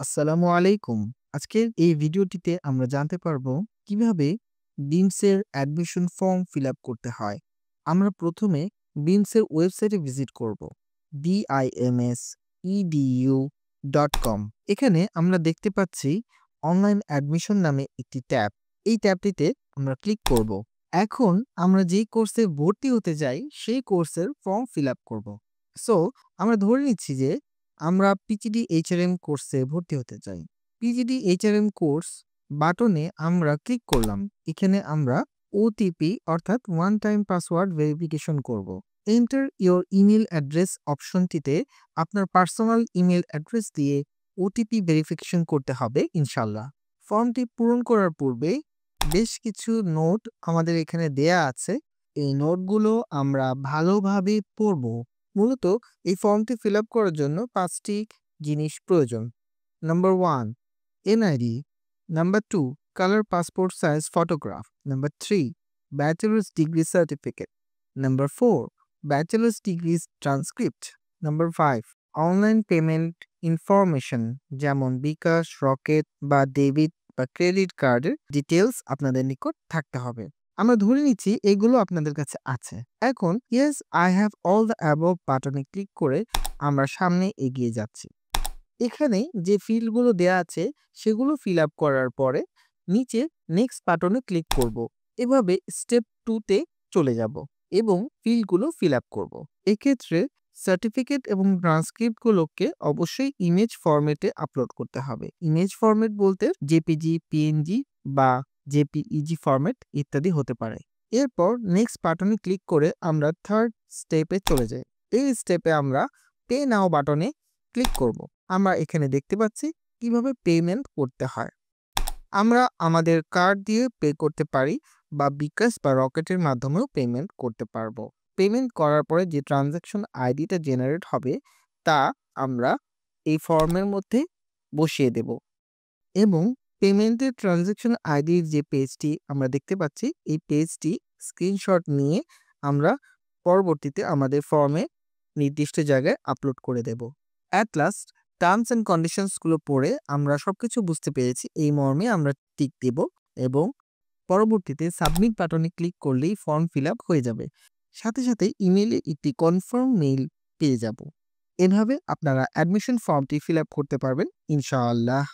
আসসালামু আলাইকুম। আজকের এই ভিডিওটিতে আমরা জানতে পারবো কিভাবে বিমসের অ্যাডমিশন ফর্ম ফিল আপ করতে হয়। আমরা প্রথমে বিমসের ওয়েবসাইটে ভিজিট করব। BIMSEDU.com। এখানে আমরা দেখতে পাচ্ছি অনলাইন অ্যাডমিশন নামে একটি ট্যাব। এই ট্যাবটিতে আমরা ক্লিক করব। এখন আমরা যেই কোর্সে ভর্তি হতে যাই সেই কোর্সের ফর্ম ফিল আপ করব। সো আমরা ধরে নিচ্ছি যে আমরা পিজিডি এইচআরএম কোর্সে ভর্তি হতে চাই। পিজিডি এইচআরএম কোর্স বাটনে আমরা ক্লিক করলাম। এখানে আমরা ওটিপি অর্থাৎ ওয়ান টাইম পাসওয়ার্ড ভেরিফিকেশন করব। এন্টার ইওর ইমেল অ্যাড্রেস অপশনটিতে আপনার পার্সোনাল ইমেল অ্যাড্রেস দিয়ে ওটিপি ভেরিফিকেশন করতে হবে ইনশাল্লাহ। ফর্মটি পূরণ করার পূর্বে বেশ কিছু নোট আমাদের এখানে দেয়া আছে। এই নোটগুলো আমরা ভালোভাবে পড়ব। মূলত এই ফর্মটি ফিল আপ করার জন্য ৫টি জিনিস প্রয়োজন। Number 1 NID, number 2 colour passport size photograph, number 3 bachelors degree certificate, number 4 bachelors degree transcript, number 5 online payment information যেমন বিকাশ, রকেট বা ডেবিট বা ক্রেডিট কার্ডের ডিটেলস আপনাদের নিকট থাকতে হবে। আমরা ধরে নিচ্ছি এগুলো আপনাদের কাছে আছে। এখন yes I have all the above বাটনে ক্লিক করে আমরা সামনে এগিয়ে যাচ্ছি। এখানে যে ফিল্ডগুলো দেয়া আছে সেগুলো ফিল আপ করার পরে নিচে নেক্সট বাটনে ক্লিক করব। এভাবে স্টেপ 2 তে চলে যাব এবং ফিল্ডগুলো ফিল আপ করব। এক্ষেত্রে সার্টিফিকেট এবং ট্রান্সক্রিপ্টগুলোকে অবশ্যই ইমেজ ফরম্যাটে আপলোড করতে হবে। ইমেজ ফরম্যাট বলতে জেপিজি, পিএনজি বা জেপিইজি ফরম্যাট ইত্যাদি হতে পারে। এরপর নেক্সট বাটনে ক্লিক করে আমরা থার্ড স্টেপে চলে যাই। এই স্টেপে আমরা পে নাও বাটনে ক্লিক করব। আমরা এখানে দেখতে পাচ্ছি কিভাবে পেমেন্ট করতে হয়। আমরা আমাদের কার্ড দিয়ে পে করতে পারি বা বিকাশ বা রকেটের মাধ্যমেও পেমেন্ট করতে পারবো। পেমেন্ট করার পরে যে ট্রানজ্যাকশন আইডিটা জেনারেট হবে তা আমরা এই ফর্মের মধ্যে বসিয়ে দেব এবং পেমেন্টের ট্রানজ্যাকশন আইডির যে পেজটি আমরা দেখতে পাচ্ছি এই পেজটি স্ক্রিনশট নিয়ে আমরা পরবর্তীতে আমাদের ফর্মে নির্দিষ্ট জায়গায় আপলোড করে দেব। অ্যাট লাস্ট টার্মস অ্যান্ড কন্ডিশনসগুলো পড়ে আমরা সবকিছু বুঝতে পেরেছি এই মর্মে আমরা টিক দেব এবং পরবর্তীতে সাবমিট বাটনে ক্লিক করলেই ফর্ম ফিল আপ হয়ে যাবে। সাথে সাথে ইমেইলে একটি কনফার্ম মেইল পেয়ে যাব। এভাবে আপনারা অ্যাডমিশন ফর্মটি ফিল আপ করতে পারবেন ইনশাআল্লাহ।